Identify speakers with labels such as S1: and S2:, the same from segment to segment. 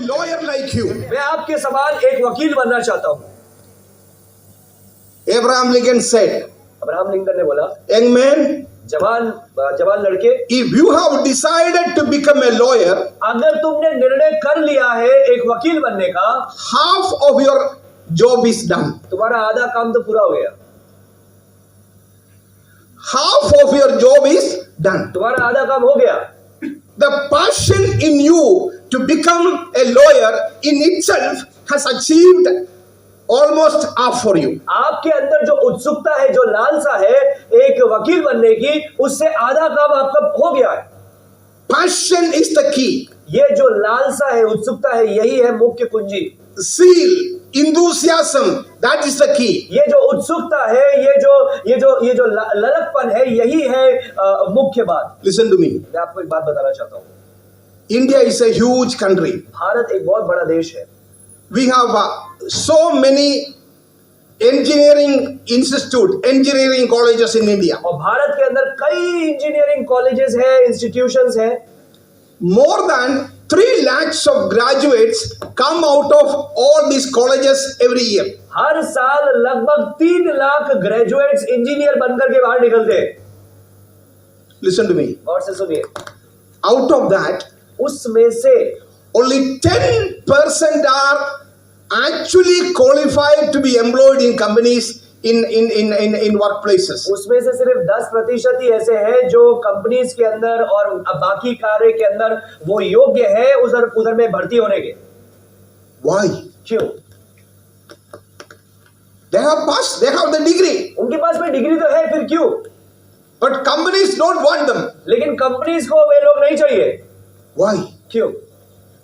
S1: lawyer like you.
S2: मैं आपके समान एक वकील बनना चाहता हूँ।
S1: Abraham Lincoln said,
S2: Abraham Lincoln ने बोला,
S1: young man,
S2: जवान लड़के,
S1: if you have decided to become a lawyer,
S2: अगर तुमने निर्णय कर लिया है एक वकील बनने का,
S1: half of your job is done.
S2: तुम्हारा आधा काम तो पूरा हो गया।
S1: Half of your job is done.
S2: तुम्हारा आधा काम हो गया।
S1: The passion in you to become a lawyer in itself has achieved almost half for you.
S2: आपके अंदर जो उत्सुकता है, जो लालसा है एक वकील बनने की, उससे आधा काम आपका हो गया है।
S1: Passion is the key.
S2: ये जो लालसा है, उत्सुकता है, यही है मुख्य कुंजी।
S1: Zeal, enthusiasm, that is the key.
S2: ये जो उत्सुकता है, ये जो ललकपन है, यही है मुख्य बात।
S1: Listen to me.
S2: मैं आपको एक बात बताना चाहता हूँ।
S1: India is a huge country.
S2: Bharat एक बहुत बड़ा देश है।
S1: We have so many engineering institute, engineering colleges in India.
S2: और भारत के अंदर कई इंजीनियरिंग कॉलेजेस हैं, इंस्टीट्यूशंस हैं।
S1: More than 3 lakhs of graduates come out of all these colleges every year.
S2: हर साल लगभग 3 लाख ग्रेजुएट्स इंजीनियर बनकर के बाहर निकलते हैं।
S1: Listen to me.
S2: और से सुनिए,
S1: Out of that,
S2: उसमें से
S1: only 10% are actually qualified to be employed in companies in workplaces.
S2: उसमें से सिर्फ 10% ही ऐसे हैं जो कंपनीज के अंदर और बाकी कार्य के अंदर वो योग्य है उधर में भर्ती होने के।
S1: Why?
S2: क्यों?
S1: They have passed, they have the degree,
S2: उनके पास में डिग्री तो है, फिर क्यों?
S1: but companies don't want them.
S2: लेकिन कंपनीज को वे लोग नहीं चाहिए।
S1: Why?
S2: क्यों?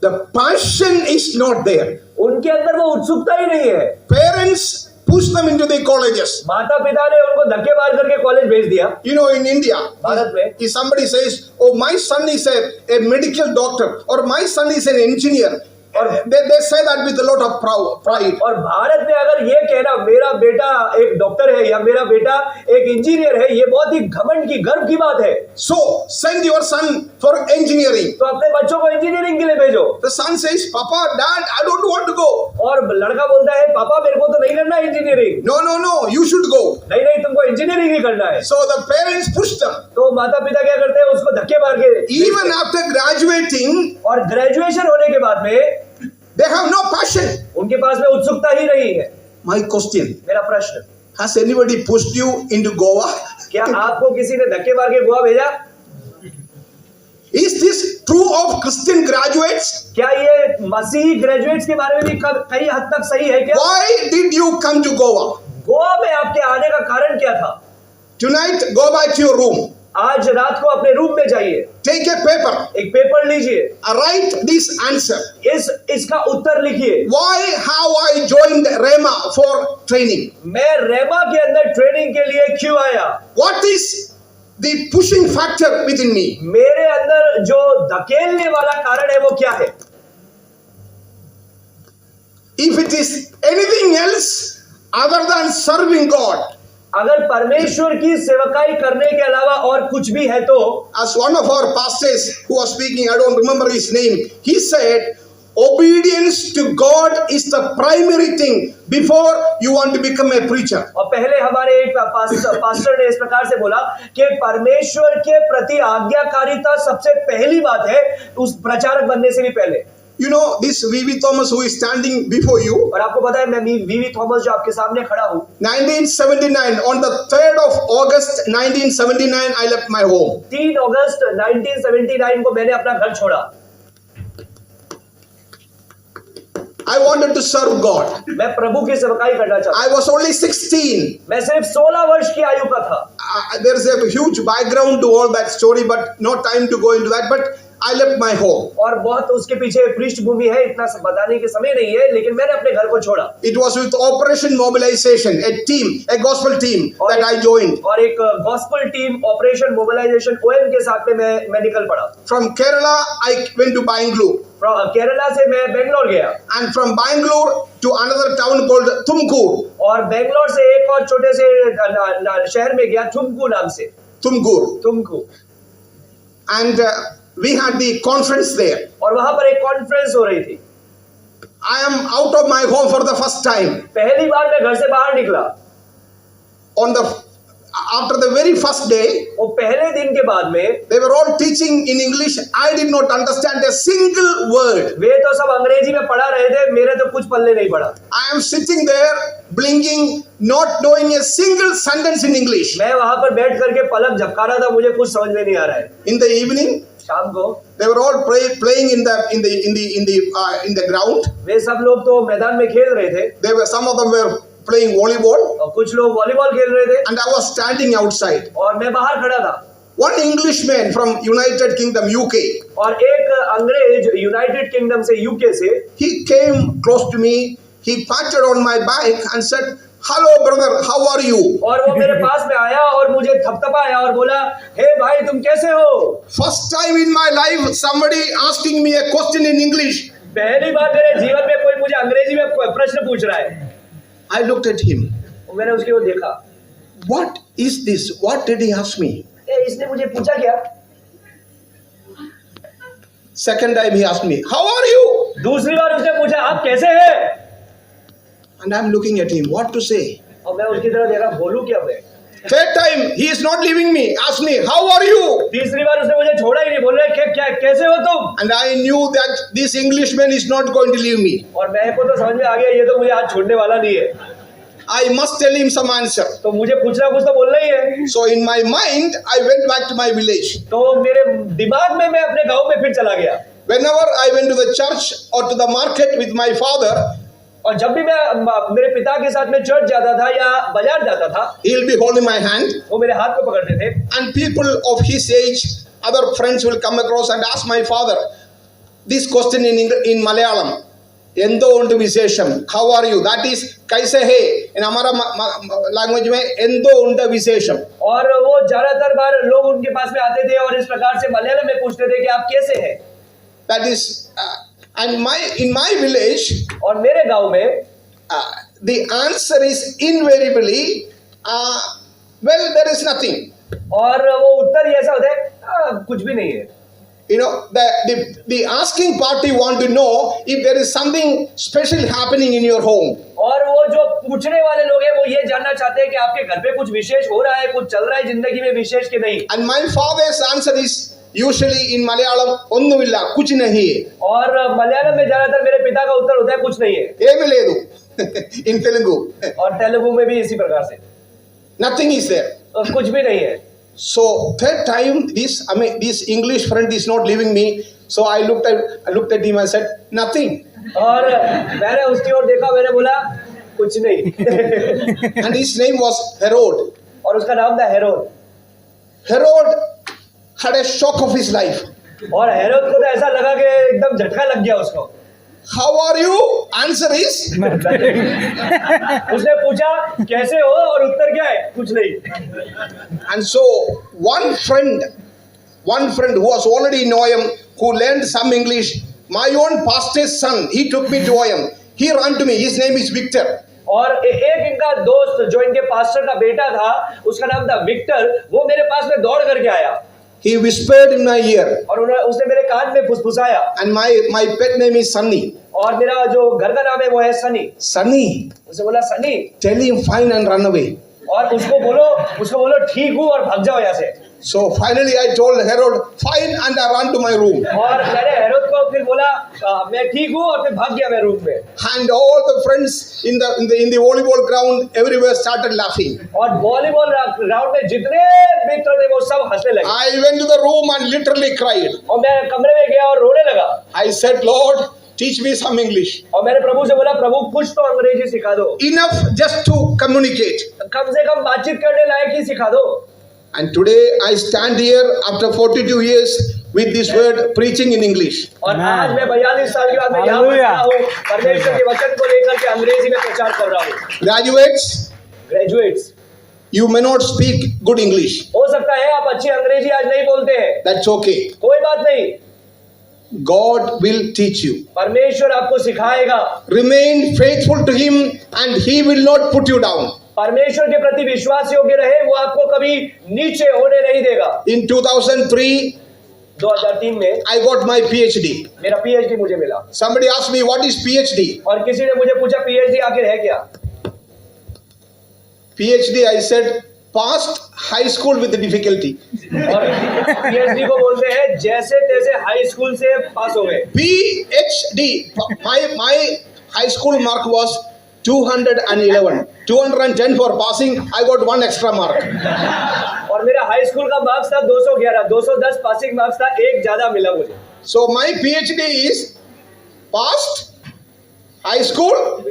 S1: The passion is not there.
S2: उनके अंदर वो उत्सुकता ही नहीं है।
S1: Parents push them into the colleges.
S2: माता पिता ने उनको धक्के मार करके कॉलेज भेज दिया।
S1: You know, in India,
S2: Bharat में
S1: if somebody says, "Oh, my son is a medical doctor," or "My son is an engineer," or they say that with a lot of pride.
S2: और भारत में अगर ये कहना मेरा बेटा एक डॉक्टर है या मेरा बेटा एक इंजीनियर है, ये बहुत ही घमंड की, गर्व की बात है।
S1: So send your son for engineering.
S2: तो अपने बच्चों को इंजीनियरिंग के लिए भेजो।
S1: The son says, "Papa, Dad, I don't want to go."
S2: और लड़का बोलता है, पापा मेरे को तो नहीं करना है engineering.
S1: No, no, no, you should go.
S2: नहीं, तुमको इंजीनियरिंग ही करना है।
S1: So the parents push them.
S2: तो माता पिता क्या करते हैं, उसको धक्के मार के।
S1: Even after graduating,
S2: और ग्रेजुएशन होने के बाद में
S1: they have no passion.
S2: उनके पास में उत्सुकता ही नहीं है।
S1: My question,
S2: मेरा प्रश्न,
S1: has anybody pushed you into Goa?
S2: क्या आपको किसी ने धक्के मार के गोवा भेजा?
S1: Is this true of Christian graduates?
S2: क्या ये मसीही ग्रेजुएट्स के बारे में भी कई हद तक सही है क्या?
S1: Why did you come to Goa?
S2: Goa में आपके आने का कारण क्या था?
S1: Tonight, go back to your room.
S2: आज रात को अपने रूम में जाइए,
S1: Take a paper.
S2: एक पेपर लीजिए,
S1: Write this answer.
S2: इसका उत्तर लिखिए।
S1: Why have I joined Rema for training?
S2: मैं रेमा के अंदर ट्रेनिंग के लिए क्यों आया?
S1: What is the pushing factor within me?
S2: मेरे अंदर जो धकेलने वाला कारण है वो क्या है?
S1: If it is anything else other than serving God,
S2: अगर परमेश्वर की सेवकाई करने के अलावा और कुछ भी है तो
S1: As one of our pastors who was speaking, I don't remember his name, he said, obedience to God is the primary thing before you want to become a preacher.
S2: और पहले हमारे एक पास्टर ने इस प्रकार से बोला कि परमेश्वर के प्रति आज्ञाकारिता सबसे पहली बात है उस प्रचारक बनने से भी पहले।
S1: You know, this V.V. Thomas who is standing before you,
S2: और आपको पता है मैं वीवी थॉमस जो आपके सामने खड़ा हूँ
S1: 1979, on the 3rd of August 1979, I left my home.
S2: 3 अगस्त 1979 को मैंने अपना घर छोड़ा।
S1: I wanted to serve God.
S2: मैं प्रभु की सेवकाई करना चाहता
S1: I was only 16.
S2: मैं सिर्फ 16 वर्ष की आयु का था।
S1: There is a huge background to all that story, but no time to go into that. But I left my home.
S2: और बहुत उसके पीछे पृष्ठभूमि है, इतना बताने के समय नहीं है, लेकिन मैंने अपने घर को छोड़ा।
S1: It was with Operation Mobilization, a team, a gospel team that I joined.
S2: और एक gospel team Operation Mobilisation OM के साथ में मैं निकल पड़ा।
S1: From Kerala, I went to Bangalore.
S2: Kerala से मैं बेंगलोर गया।
S1: And from Bangalore to another town called Tumkur.
S2: और बेंगलोर से एक और छोटे से शहर में गया, थुमकू नाम से।
S1: Tumkur. And we had the conference there.
S2: और वहां पर एक कॉन्फ्रेंस हो रही थी।
S1: I am out of my home for the first time.
S2: पहली बार मैं घर से बाहर निकला।
S1: After the very first day,
S2: वो पहले दिन के बाद में
S1: they were all teaching in English. I did not understand a single word.
S2: वे तो सब अंग्रेजी में पढ़ा रहे थे, मेरे तो कुछ पल्ले नहीं पड़ा।
S1: I am sitting there blinking, not knowing a single sentence in English.
S2: मैं वहां पर बैठ करके पलक झपका रहा था, मुझे कुछ समझ में नहीं आ रहा है।
S1: In the evening,
S2: शाम को
S1: they were all playing in the ground.
S2: वे सब लोग तो मैदान में खेल रहे थे।
S1: Some of them were playing volleyball,
S2: और कुछ लोग वॉलीबॉल खेल रहे थे
S1: and I was standing outside.
S2: और मैं बाहर खड़ा था।
S1: One Englishman from United Kingdom, UK,
S2: और एक अंग्रेज यूनाइटेड किंगडम से, यूके से,
S1: he came close to me. He patted on my back and said, "Hello, brother. How are you?"
S2: और वो मेरे पास में आया और मुझे थपथपाया और बोला, हे भाई तुम कैसे हो?
S1: First time in my life, somebody asking me a question in English.
S2: पहली बार मेरे जीवन में कोई मुझे अंग्रेजी में प्रश्न पूछ रहा है।
S1: I looked at him.
S2: मैंने उसकी ओर देखा।
S1: What is this? What did he ask me?
S2: इसने मुझे पूछा क्या?
S1: Second time he asked me, "How are you?"
S2: दूसरी बार उसने पूछा, आप कैसे हैं?
S1: And I'm looking at him. What to say?
S2: और मैं उसकी तरफ देखा, बोलूं क्या मैं?
S1: Third time he is not leaving me. Ask me, "How are you?"
S2: तीसरी बार उसने मुझे छोड़ा ही नहीं, बोल रहे क्या कैसे हो तुम?
S1: And I knew that this Englishman is not going to leave me.
S2: और मेरे को तो समझ में आ गया ये तो मुझे आज छोड़ने वाला नहीं है।
S1: I must tell him some answer.
S2: तो मुझे कुछ ना कुछ तो बोलना ही है।
S1: So in my mind, I went back to my village.
S2: तो मेरे दिमाग में मैं अपने गांव में फिर चला गया।
S1: Whenever I went to the church or to the market with my father,
S2: और जब भी मैं मेरे पिता के साथ में चर्च जाता था या बाजार जाता था,
S1: he'll be holding my hand,
S2: वो मेरे हाथ को पकड़ते थे।
S1: and people of his age, other friends will come across and ask my father this question in Malayalam. Endo undu visesham. How are you? That is kaise hai. In हमारा language में endo undu visesham.
S2: और वो ज्यादातर बार लोग उनके पास में आते थे और इस प्रकार से मलयालम में पूछते थे कि आप कैसे हैं?
S1: That is, and in my village,
S2: और मेरे गांव में
S1: the answer is invariably, well, there is nothing.
S2: और वो उत्तर ही ऐसा होता है, कुछ भी नहीं है।
S1: You know, the asking party want to know if there is something special happening in your home.
S2: और वो जो पूछने वाले लोग हैं वो ये जानना चाहते हैं कि आपके घर पे कुछ विशेष हो रहा है, कुछ चल रहा है जिंदगी में विशेष के नहीं।
S1: And my father's answer is usually in Malayalam, onnumilla, kuch nahi hai.
S2: और मलयालम में ज्यादातर मेरे पिता का उत्तर होता है कुछ नहीं है।
S1: Emi ledu in Telugu.
S2: और तेलुगु में भी इसी प्रकार से
S1: Nothing is there.
S2: कुछ भी नहीं है।
S1: So third time this English friend is not leaving me. So I looked at him and said, "Nothing."
S2: और मैंने उसकी ओर देखा, मैंने बोला कुछ नहीं।
S1: And his name was Herod.
S2: और उसका नाम था Herod.
S1: Herod had a shock of his life.
S2: और हेरोद को तो ऐसा लगा कि एकदम झटका लग गया उसको।
S1: How are you? Answer is.
S2: उसने पूछा कैसे हो और उत्तर क्या है? कुछ नहीं।
S1: And so one friend who was already in OM, who learned some English, my own pastor's son, he took me to OM. He ran to me. His name is Victor.
S2: और एक इनका दोस्त जो इनके पास्टर का बेटा था, उसका नाम था विक्टर, वो मेरे पास में दौड़ करके आया
S1: He whispered in my ear,
S2: और उसने मेरे कान में फुसफुसाया।
S1: and my pet name is Sunny.
S2: और मेरा जो घर का नाम है वो है सनी।
S1: Sunny,
S2: उसे बोला Sunny,
S1: tell him fine and run away.
S2: और उसको बोलो ठीक हूँ और भाग जाओ यहाँ से।
S1: So finally I told Herod, fine, and I ran to my room.
S2: और मैंने हेरोद को फिर बोला मैं ठीक हूँ, और फिर भाग गया मैं रूम में।
S1: And all the friends in the volleyball ground everywhere started laughing.
S2: और वॉलीबॉल ग्राउंड में जितने मित्र थे वो सब हंसने लगे।
S1: I went to the room and literally cried.
S2: और मैं कमरे में गया और रोने लगा।
S1: I said, Lord, teach me some English.
S2: और मैंने प्रभु से बोला, प्रभु कुछ तो अंग्रेजी सिखा दो,
S1: Enough just to communicate.
S2: कम से कम बातचीत करने लायक ही सिखा दो।
S1: And today I stand here after 42 years with this word preaching in English.
S2: और आज मैं 42 साल के बाद मैं यहाँ पर खड़ा हूँ, परमेश्वर के वचन को लेकर के अंग्रेजी में प्रचार कर रहा हूँ।
S1: Graduates,
S2: graduates,
S1: you may not speak good English.
S2: हो सकता है आप अच्छी अंग्रेजी आज नहीं बोलते हैं,
S1: That's okay.
S2: कोई बात नहीं,
S1: God will teach you.
S2: परमेश्वर आपको सिखाएगा।
S1: Remain faithful to Him and He will not put you down.
S2: परमेश्वर के प्रति विश्वास योग्य रहे, वो आपको कभी नीचे होने नहीं देगा।
S1: In 2003,
S2: 2003 में
S1: I got my PhD.
S2: मेरा पीएचडी मुझे मिला।
S1: Somebody asked me, what is PhD?
S2: और किसी ने मुझे पूछा पीएचडी आखिर है क्या?
S1: PhD, I said, passed high school with difficulty.
S2: और पीएचडी को बोलते हैं जैसे तैसे हाई स्कूल से पास हो गए।
S1: PhD, my high school mark was 211. 210 for passing, I got one extra mark.
S2: और मेरा हाई स्कूल का मार्क्स था 211, 210 पासिंग मार्क्स था, एक ज्यादा मिला मुझे।
S1: So my PhD is passed high school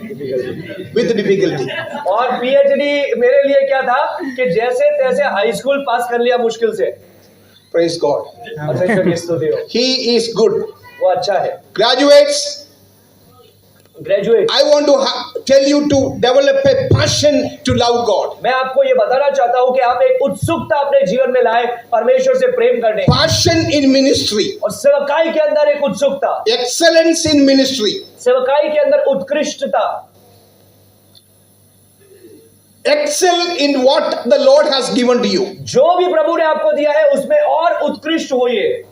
S1: with difficulty.
S2: और पीएचडी मेरे लिए क्या था कि जैसे तैसे हाई स्कूल पास कर लिया मुश्किल से।
S1: Praise God.
S2: परमेश्वर की स्तुति हो।
S1: He is good.
S2: वो अच्छा है।
S1: Graduates,
S2: graduate,
S1: I want to tell you to develop a passion to love God.
S2: मैं आपको ये बताना चाहता हूँ कि आप एक उत्सुकता अपने जीवन में लाए परमेश्वर से प्रेम करने,
S1: Passion in ministry.
S2: और सेवकाई के अंदर एक उत्सुकता,
S1: Excellence in ministry.
S2: सेवकाई के अंदर उत्कृष्टता,
S1: Excel in what the Lord has given to you.
S2: जो भी प्रभु ने आपको दिया है उसमें और उत्कृष्ट होइए।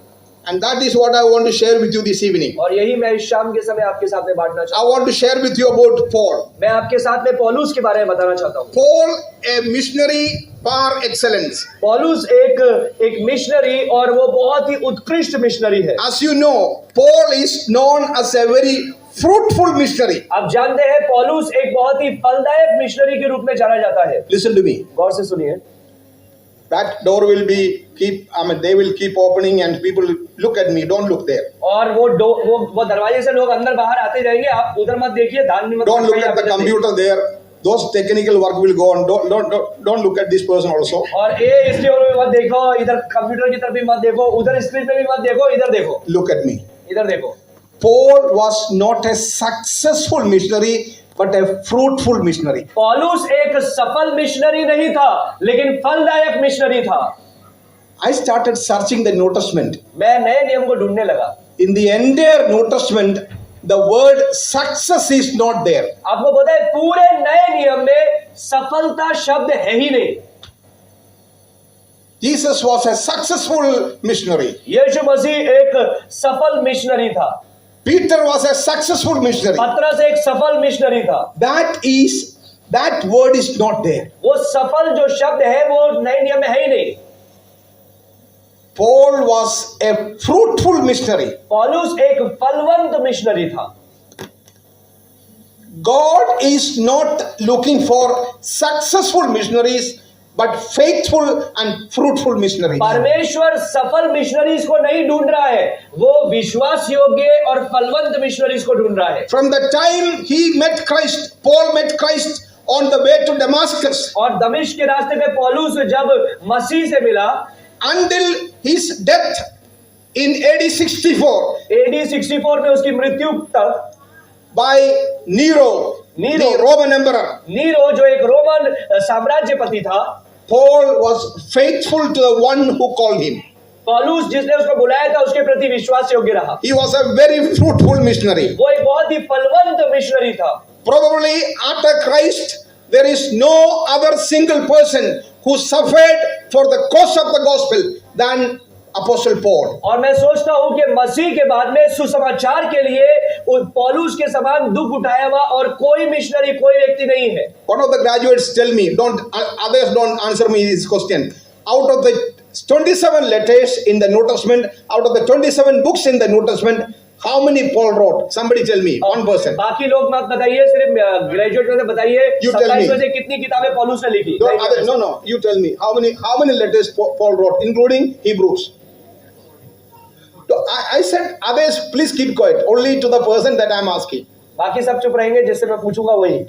S1: And that is what I want to share with you this evening.
S2: और यही मैं इस शाम के समय आपके साथ में बांटना चाहता
S1: I
S2: हूँ।
S1: want to share with you about Paul.
S2: मैं आपके साथ में पौलुस के बारे में बताना चाहता हूँ।
S1: Paul, a missionary par excellence.
S2: पौलुस एक मिशनरी, और वो बहुत ही उत्कृष्ट मिशनरी है।
S1: As you know, Paul is known as a very fruitful missionary.
S2: आप जानते हैं पौलुस एक बहुत ही फलदायक मिशनरी के रूप में जाना जाता है।
S1: Listen to me.
S2: गौर से सुनिए।
S1: That door will be they will keep opening and people look at me. Don't look there.
S2: और वो दरवाजे से लोग अंदर बाहर आते जाएंगे, आप उधर मत देखिए, ध्यान मत।
S1: Don't look at the computer there. Those technical work will go on. Don't look at this person also.
S2: और ये इसकी ओर भी मत देखो, इधर कंप्यूटर की तरफ भी मत देखो, उधर स्क्रीन पे भी मत देखो, इधर देखो।
S1: Look at me.
S2: इधर देखो।
S1: Paul was not a successful missionary, but a fruitful missionary.
S2: पौलुस एक सफल मिशनरी नहीं था, लेकिन फलदायक मिशनरी था।
S1: I started searching the New Testament.
S2: मैं नए नियम को ढूंढने लगा।
S1: In the entire New Testament, the word success is not there.
S2: आपको पता है पूरे नए नियम में सफलता शब्द है ही नहीं।
S1: Jesus was a successful missionary.
S2: यीशु मसीह एक सफल मिशनरी था।
S1: Peter was a successful missionary.
S2: पतरस एक सफल मिशनरी था।
S1: That word is not there.
S2: वो सफल जो शब्द है वो नए नियम में है ही नहीं।
S1: Paul was a fruitful missionary.
S2: पौलुस एक फलवंत मिशनरी था।
S1: God is not looking for successful missionaries, but faithful and fruitful missionaries.
S2: परमेश्वर सफल मिशनरीज को नहीं ढूंढ रहा है, वो विश्वास योग्य और फलवंत मिशनरीज को ढूंढ रहा है।
S1: From the time he met Christ, Paul met Christ on the way to Damascus.
S2: और दमिश्क के रास्ते पे पौलुस जब मसीह से मिला,
S1: until his death in AD 64.
S2: AD 64 में उसकी मृत्यु तक
S1: by Nero, the Roman emperor.
S2: Nero जो एक रोमन साम्राज्यपति था,
S1: Paul was faithful to the one who called him.
S2: पौलुस जिसने उसको बुलाया था उसके प्रति विश्वास योग्य रहा।
S1: He was a very fruitful missionary.
S2: वो एक बहुत ही फलवंत मिशनरी था।
S1: Probably after Christ, there is no other single person who suffered for the cause of the gospel than Apostle Paul.
S2: और मैं सोचता हूं कि मसीह के बाद में सुसमाचार के लिए पौलुस के समान दुख उठाया हुआ और कोई मिशनरी, कोई व्यक्ति नहीं है।
S1: One of the graduates tell me, others don't answer me this question. Out of the 27 letters in the New Testament, out of the 27 books in the New Testament, how many Paul wrote? Somebody tell me, one person.
S2: बाकी लोग मत बताइए, सिर्फ graduate में से बताइए।
S1: You tell me.
S2: 27 में से कितनी किताबें पौलुस ने लिखी?
S1: No, you tell me. How many letters Paul wrote, including Hebrews? So I said, others, please keep quiet. Only to the person that I'm asking.
S2: बाकी सब चुप रहेंगे, जिससे मैं पूछूंगा वही।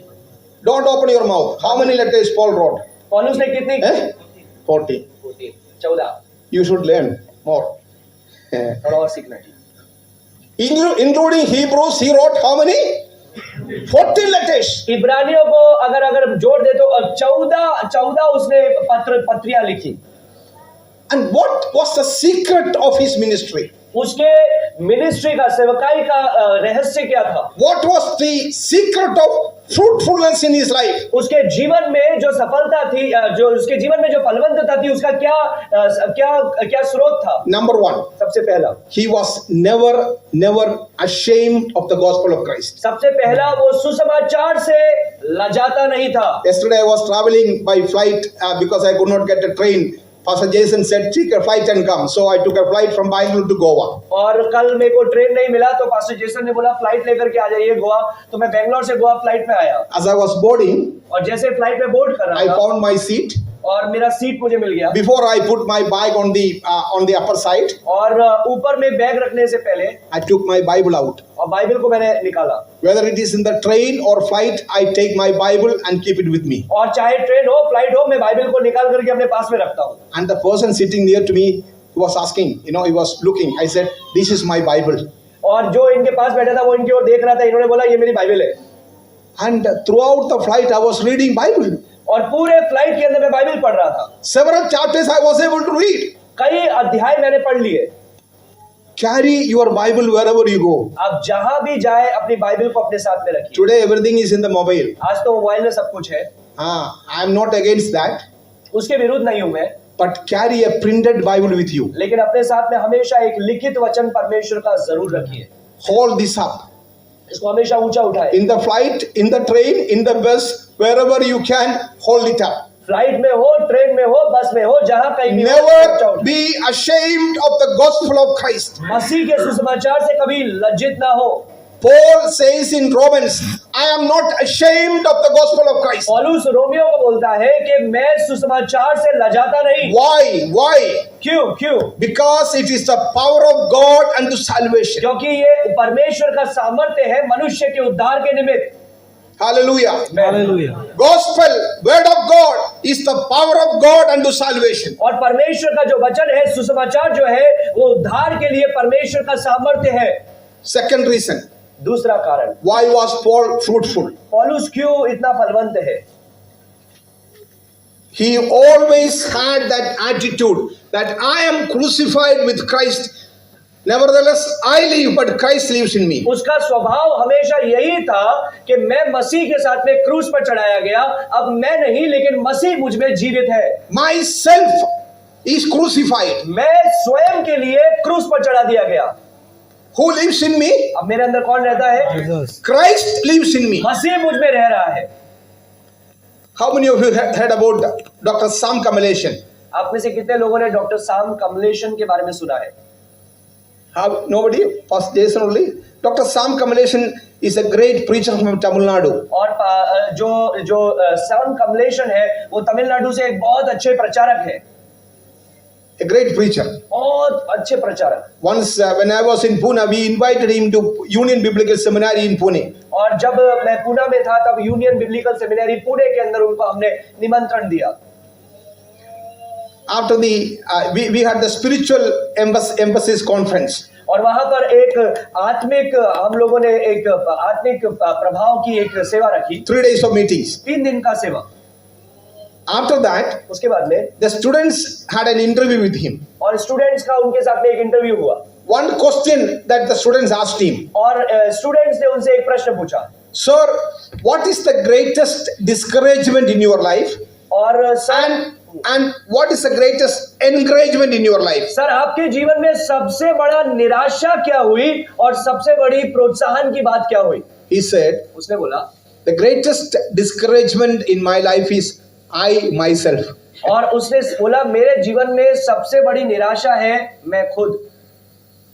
S1: Don't open your mouth. How many letters Paul wrote?
S2: पौलुस ने कितनी?
S1: 40.
S2: 14।
S1: You should learn more.
S2: थोड़ा और सीखना है।
S1: Including Hebrews, he wrote how many? 40 letters.
S2: इब्रानियों को अगर जोड़ दे तो 14 उसने पत्रियां लिखी।
S1: And what was the secret of his ministry?
S2: उसके मिनिस्ट्री का, सेवकाई का रहस्य क्या था?
S1: What was the secret of fruitfulness in his life?
S2: उसके जीवन में जो सफलता थी, जो उसके जीवन में जो फलवंतता थी, उसका क्या स्रोत था?
S1: Number one,
S2: सबसे पहला,
S1: he was never ashamed of the gospel of Christ.
S2: सबसे पहला वो सुसमाचार से लजाता नहीं था।
S1: Yesterday I was traveling by flight because I could not get a train. Pastor Jason said, take a flight and come. So I took a flight from Bangalore to Goa.
S2: और कल मेरे को ट्रेन नहीं मिला तो pastor Jason ने बोला flight लेकर के आ जाइए गोवा, तो मैं बेंगलोर से गोवा फ्लाइट में आया।
S1: As I was boarding,
S2: और जैसे फ्लाइट में बोर्ड कर रहा
S1: I
S2: था,
S1: found my seat.
S2: और मेरा सीट मुझे मिल गया।
S1: Before I put my bag on the upper side,
S2: और ऊपर में बैग रखने से पहले
S1: I took my Bible out.
S2: और बाइबल को मैंने निकाला।
S1: Whether it is in the train or flight, I take my Bible and keep it with me.
S2: और चाहे ट्रेन हो, फ्लाइट हो, मैं बाइबल को निकाल करके अपने पास में रखता हूँ।
S1: And the person sitting near to me was asking, he was looking. I said, this is my Bible.
S2: और जो इनके पास बैठा था वो इनकी ओर देख रहा था, इन्होंने बोला ये मेरी बाइबल है।
S1: And throughout the flight, I was reading Bible.
S2: और पूरे फ्लाइट के अंदर मैं बाइबल पढ़ रहा था।
S1: Several chapters I was able to read.
S2: कई अध्याय मैंने पढ़ लिए।
S1: Carry your Bible wherever you go.
S2: आप जहां भी जाए अपनी बाइबल को अपने साथ में रखिए।
S1: Today everything is in the mobile.
S2: आज तो मोबाइल में सब कुछ है।
S1: I am not against that.
S2: उसके विरुद्ध नहीं हूं मैं।
S1: But carry a printed Bible with you.
S2: लेकिन अपने साथ में हमेशा एक लिखित वचन परमेश्वर का जरूर रखिए।
S1: Hold this up.
S2: इसको हमेशा ऊंचा उठाए।
S1: In the flight, in the train, in the bus, wherever you can, hold it up.
S2: Flight में हो, ट्रेन में हो, बस में हो, जहां कहीं भी हो, ऊंचा
S1: Never
S2: उठाए।
S1: be ashamed of the gospel of Christ.
S2: मसीह के सुसमाचार से कभी लज्जित ना हो।
S1: Paul says in Romans, I am not ashamed of the gospel of Christ.
S2: पौलुस रोमियो को बोलता है कि मैं सुसमाचार से लजाता नहीं।
S1: Why?
S2: क्यों?
S1: Because it is the power of God unto salvation.
S2: क्योंकि ये परमेश्वर का सामर्थ्य है मनुष्य के उद्धार के निमित्त।
S1: Hallelujah.
S2: Hallelujah.
S1: Gospel, word of God is the power of God unto salvation.
S2: और परमेश्वर का जो वचन है, सुसमाचार जो है, वो उद्धार के लिए परमेश्वर का सामर्थ्य है।
S1: Second reason,
S2: दूसरा कारण,
S1: why was Paul fruitful?
S2: पौलुस क्यों इतना फलवंत है?
S1: He always had that attitude that I am crucified with Christ. Nevertheless, I live, but Christ lives in me.
S2: उसका स्वभाव हमेशा यही था कि मैं मसीह के साथ में क्रूस पर चढ़ाया गया, अब मैं नहीं लेकिन मसीह मुझ में जीवित है।
S1: Myself is crucified.
S2: मैं स्वयं के लिए क्रूस पर चढ़ा दिया गया।
S1: Who lives in me?
S2: अब मेरे अंदर कौन रहता है?
S1: Christ lives in me.
S2: मसीह मुझ में रह रहा है।
S1: How many of you heard about Dr. Sam Kamalesan?
S2: आप में से कितने लोगों ने डॉक्टर साम कमलेशन के बारे में सुना है?
S1: Nobody? Pastor Jason only? Dr. Sam Kamalesan is a great preacher from Tamil Nadu.
S2: और जो साम कमलेशन है वो तमिलनाडु से एक बहुत अच्छे प्रचारक है।
S1: A great preacher.
S2: बहुत अच्छे प्रचारक।
S1: Once when I was in Pune, we invited him to Union Biblical Seminary in Pune.
S2: और जब मैं पुणे में था तब यूनियन बिब्लिकल सेमिनरी पुणे के अंदर उनको हमने निमंत्रण दिया।
S1: After we had the spiritual emphasis conference.
S2: और वहां पर एक आत्मिक हम लोगों ने एक आत्मिक प्रभाव की एक सेवा रखी।
S1: 3 days of meetings.
S2: 3 दिन का सेवा।
S1: After that,
S2: उसके बाद में
S1: the students had an interview with him.
S2: और स्टूडेंट्स का उनके साथ में एक इंटरव्यू हुआ।
S1: One question that the students asked him.
S2: और स्टूडेंट्स ने उनसे एक प्रश्न पूछा।
S1: Sir, what is the greatest discouragement in your life?
S2: और sir
S1: And what is the greatest encouragement in your life?
S2: Sir आपके जीवन में सबसे बड़ा निराशा क्या हुई और सबसे बड़ी प्रोत्साहन की बात क्या हुई?
S1: He said,
S2: उसने बोला
S1: the greatest discouragement in my life is I myself.
S2: और उसने बोला मेरे जीवन में सबसे बड़ी निराशा है मैं खुद।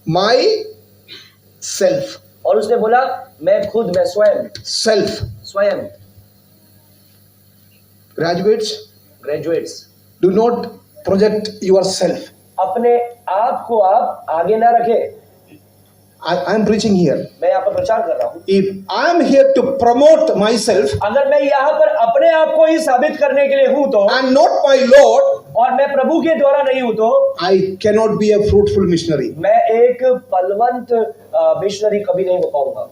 S1: Myself.
S2: और उसने बोला मैं खुद, मैं स्वयं
S1: Self.
S2: स्वयं।
S1: Graduates,
S2: graduates
S1: do not project yourself.
S2: अपने आप को आप आगे ना रखें।
S1: I am preaching here.
S2: मैं यहाँ पर प्रचार कर रहा हूँ।
S1: If I am here to promote myself
S2: अगर मैं यहाँ पर अपने आप को ही साबित करने के लिए हूँ तो
S1: and not my Lord,
S2: और मैं प्रभु के द्वारा नहीं हूँ तो
S1: I cannot be a fruitful missionary.
S2: मैं एक फलवंत मिशनरी कभी नहीं हो पाऊंगा।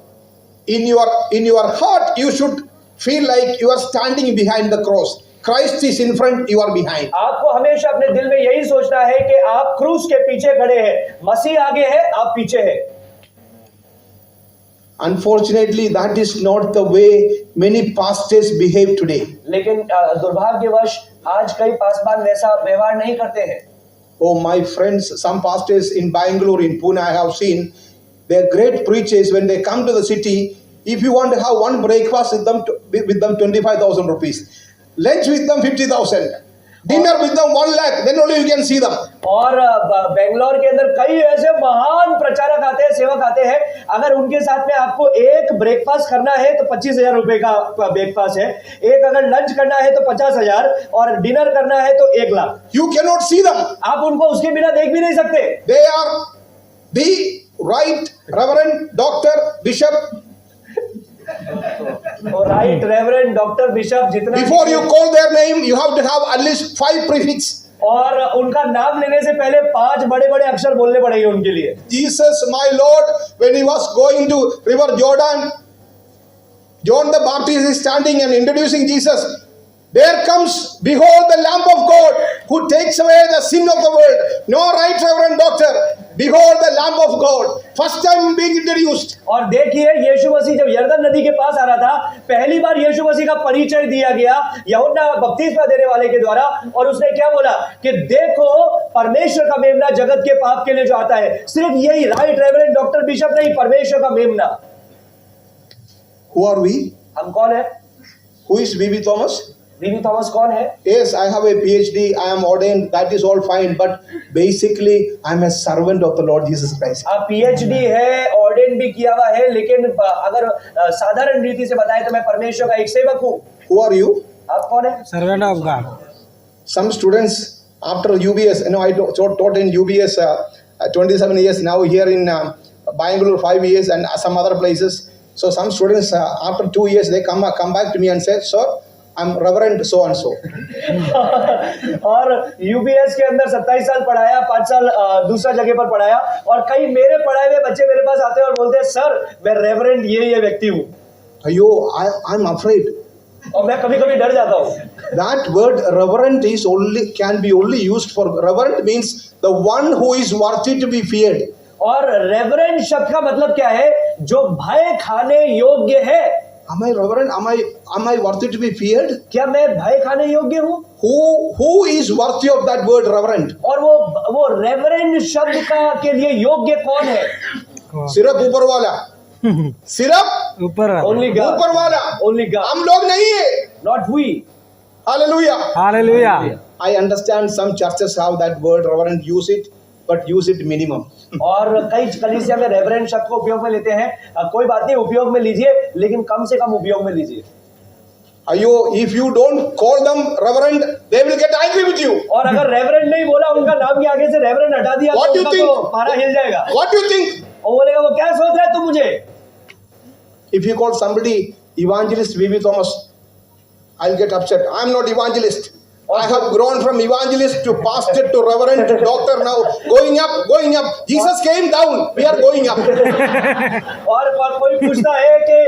S1: In your heart, you should feel like you are standing behind the cross. Christ is in front, you are behind.
S2: आपको हमेशा अपने दिल में यही सोचना है कि आप क्रूस के पीछे खड़े हैं, मसीह आगे है, आप पीछे हैं।
S1: Unfortunately, that is not the way many pastors behave today.
S2: लेकिन दुर्भाग्यवश आज कई पासवान वैसा व्यवहार नहीं करते हैं।
S1: Oh, my friends, some pastors in Bangalore, in Pune, I have seen, they are great preachers. When they come to the city, if you want to have one breakfast with them 25,000 rupees, lunch with them 50,000, dinner with them 1 lakh, then only you can see them.
S2: और बेंगलोर के अंदर कई ऐसे महान प्रचारक आते हैं, सेवक आते हैं, अगर उनके साथ में आपको एक ब्रेकफास्ट करना है तो 25,000 रुपए का ब्रेकफास्ट है, एक अगर लंच करना है तो 50,000 और डिनर करना है तो 1 lakh.
S1: You cannot see them.
S2: आप उनको उसके बिना देख भी नहीं सकते।
S1: They are the right Reverend, Doctor, Bishop.
S2: Right reverend doctor bishop जितना
S1: Before you call their name, you have to have at least 5 prefix.
S2: और उनका नाम लेने से पहले 5 बड़े-बड़े अक्षर बोलने पड़ेंगे उनके लिए।
S1: Jesus, my Lord, when he was going to River Jordan, John the Baptist is standing and introducing Jesus. There comes, behold the Lamb of God who takes away the sin of the world. No, right, Reverend Doctor. Behold the Lamb of God. First time being introduced.
S2: और देखिए यीशु मसीह जब यरदन नदी के पास आ रहा था, पहली बार यीशु मसीह का परिचय दिया गया यूहन्ना बपतिस्मा देने वाले के द्वारा, और उसने क्या बोला कि देखो परमेश्वर का मेमना जगत के पाप के लिए जो आता है। सिर्फ यही, राइट रेवरेंड डॉक्टर बिशप नहीं, परमेश्वर का मेमना।
S1: Who are we?
S2: हम कौन है?
S1: Who is B.B. Thomas?
S2: BB Thomas कौन है?
S1: Yes, I have a PhD. I am ordained. That is all fine. But basically, I am a servant of the Lord Jesus Christ.
S2: आप PhD है, ordained भी किया हुआ है, लेकिन अगर साधारण रीति से बताएं तो मैं परमेश्वर का एक सेवक हूँ।
S1: Who are you?
S2: आप कौन है?
S3: Servant of God.
S1: Some students after UBS, I taught in UBS 27 years, now here in Bangalore 5 years and some other places. So some students after 2 years they come back to me and say, sir, I'm Reverend so and so.
S2: और UBS के अंदर 27 साल पढ़ाया, 5 साल दूसरा जगह पर पढ़ाया, और कई मेरे पढ़ाए हुए बच्चे मेरे पास आते हैं और बोलते हैं सर मैं रेवरेंड ये व्यक्ति हूँ।
S1: Ayo, I'm afraid.
S2: और मैं कभी कभी डर जाता हूँ।
S1: That word reverend can be only used for, reverend means the one who is worthy to be feared.
S2: और रेवरेंड शब्द का मतलब क्या है? जो भय खाने योग्य है।
S1: Am I reverend? Am I worthy to be feared?
S2: क्या मैं भय खाने योग्य हूँ?
S1: Who is worthy of that word reverend?
S2: और वो रेवरेंड शब्द के लिए योग्य कौन है?
S1: सिर्फ ऊपर वाला, सिर्फ
S3: ऊपर
S2: ओनली गॉड,
S1: ऊपर वाला,
S2: ओनली गॉड,
S1: हम लोग नहीं है।
S2: Not we.
S1: Hallelujah.
S3: Hallelujah.
S1: I understand some churches have that word reverend, use it, but use it minimum.
S2: और कई कलीसिया में रेवरेंड शब्द को उपयोग में लेते हैं, कोई बात नहीं, उपयोग में लीजिए, लेकिन कम से कम उपयोग में लीजिए।
S1: Ayo, if you don't call them reverend, they will get angry with you.
S2: और अगर रेवरेंड नहीं बोला, उनका नाम के आगे से रेवरेंड हटा दिया,
S1: What
S2: तो
S1: do you
S2: उनका
S1: think?
S2: तो पारा हिल जाएगा।
S1: What do you think?
S2: वो बोलेगा वो क्या सोच रहा है तू मुझे?
S1: If you call somebody evangelist B.B. Thomas, I'll get upset. I'm not evangelist. I have grown from evangelist to pastor to reverend to doctor now. Going up. Jesus came down. We are going up.
S2: और कोई पूछता है कि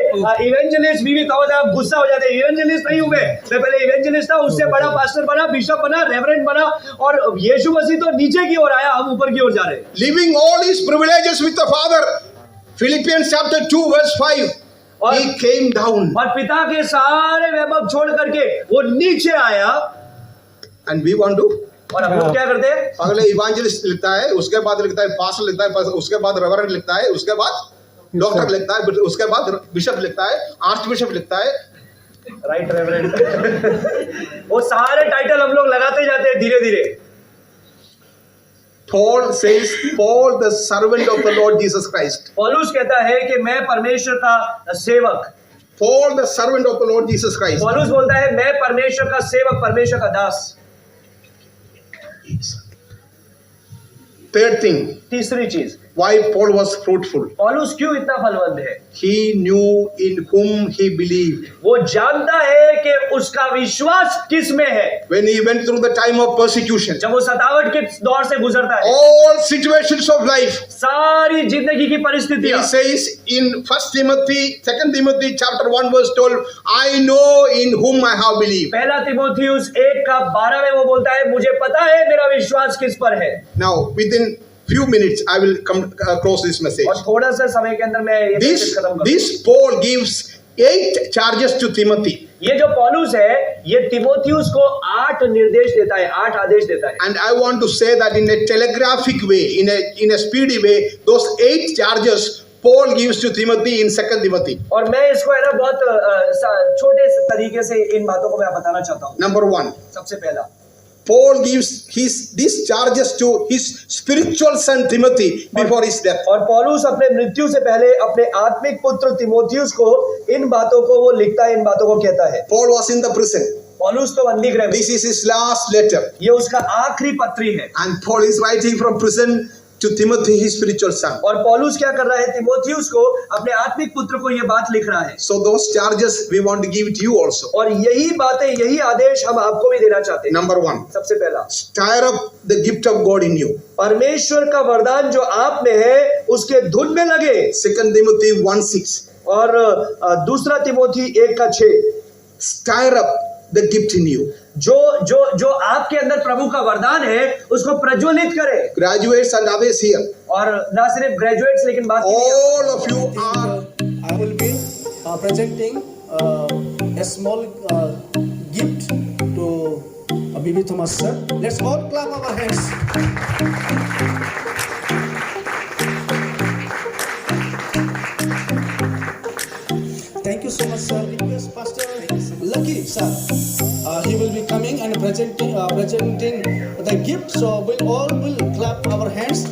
S2: evangelist बीबी Thomas, आप गुस्सा हो जाते हैं। इवेंजलिस्ट नहीं हूं मैं पहले इवेंजलिस्ट था, उससे बड़ा पास्टर बना, बिशप बना, रेवरेंड बना, और यीशु मसीह तो नीचे की ओर आया, हम ऊपर की ओर जा रहे हैं।
S1: Living all his privileges with the Father. Philippians chapter 2 verse 5.
S2: और
S1: He came down.
S2: और पिता के सारे वैभव छोड़ करके वो नीचे आया।
S1: And we want to.
S2: और हम लोग क्या करते हैं?
S1: अगले इवांजलिस्ट लिखता है, उसके बाद लिखता है पास्टर लिखता है, उसके बाद रेवरेंड लिखता है, उसके बाद डॉक्टर लिखता है, उसके बाद बिशप लिखता है, आर्च बिशप लिखता है।
S2: Right reverend. वो सारे टाइटल हम लोग लगाते जाते हैं धीरे धीरे।
S1: Paul says, Paul the servant of the Lord Jesus Christ.
S2: पौलुस कहता है कि मैं परमेश्वर का सेवक।
S1: Paul the servant of the Lord Jesus Christ.
S2: पौलुस बोलता है मैं परमेश्वर का सेवक, परमेश्वर का दास।
S1: Third thing,
S2: तीसरी चीज,
S1: why Paul was fruitful.
S2: पौलुस क्यों इतना फलवंत है?
S1: He knew in whom he believed.
S2: वो जानता है कि उसका विश्वास किस में है।
S1: When he went through the time of persecution,
S2: जब वो सतावट के दौर से गुजरता है,
S1: all situations of life,
S2: सारी जिंदगी की
S1: he
S2: परिस्थितियां,
S1: says in 1 Timothy, 2 Timothy chapter 1 verse 12, I know in whom I have believed.
S2: पहला तिमोथियुस 1:12 में वो बोलता है मुझे पता है मेरा विश्वास किस पर है।
S1: Now, within few minutes, I will come close this message.
S2: और थोड़ा सा समय के अंदर मैं ये मैसेज खत्म करूंगा।
S1: This Paul gives 8 charges to Timothy.
S2: ये जो पौलुस है ये तिमोथियुस को 8 निर्देश देता है, 8 आदेश देता है।
S1: And I want to say that in a telegraphic way, in a speedy way, those 8 charges Paul gives to Timothy in 2 Timothy.
S2: और मैं इसको है ना बहुत छोटे से तरीके से इन बातों को मैं बताना चाहता हूँ।
S1: Number 1,
S2: सबसे पहला,
S1: Paul gives these charges to his spiritual son Timothy before his death.
S2: और पौलुस अपने मृत्यु से पहले अपने आत्मिक पुत्र तिमोथियुस को इन बातों को वो लिखता है, इन बातों को कहता है।
S1: Paul was in the prison.
S2: पौलुस तो बंदी गृह में,
S1: This is his last letter.
S2: ये उसका आखिरी पत्री है।
S1: And Paul is writing from prison to Timothy, his spiritual son.
S2: और पौलुस क्या कर रहा है? तिमोथियुस को, अपने आत्मिक पुत्र को ये बात लिख रहा है।
S1: So those charges we want to give to you also.
S2: और यही बातें, यही आदेश हम आपको भी देना चाहते हैं।
S1: Number 1,
S2: सबसे पहला,
S1: stir up the gift of God in you.
S2: परमेश्वर का वरदान जो आप में है उसके धुन में लगे।
S1: 2 Timothy 1:6.
S2: और दूसरा Timothy 1:6,
S1: Stir up the gift in you.
S2: जो आपके अंदर प्रभु का वरदान है उसको प्रज्वलित करे।
S1: Graduates and others here,
S2: और ना सिर्फ ग्रेजुएट्स लेकिन बाकी
S1: all of you are.
S3: I will be presenting a small gift to Bibi Thomas sir. Let's all clap our hands. Thank you so much, sir. Request Pastor Lucky sir. He will be coming and presenting the gift. So we all will clap our hands.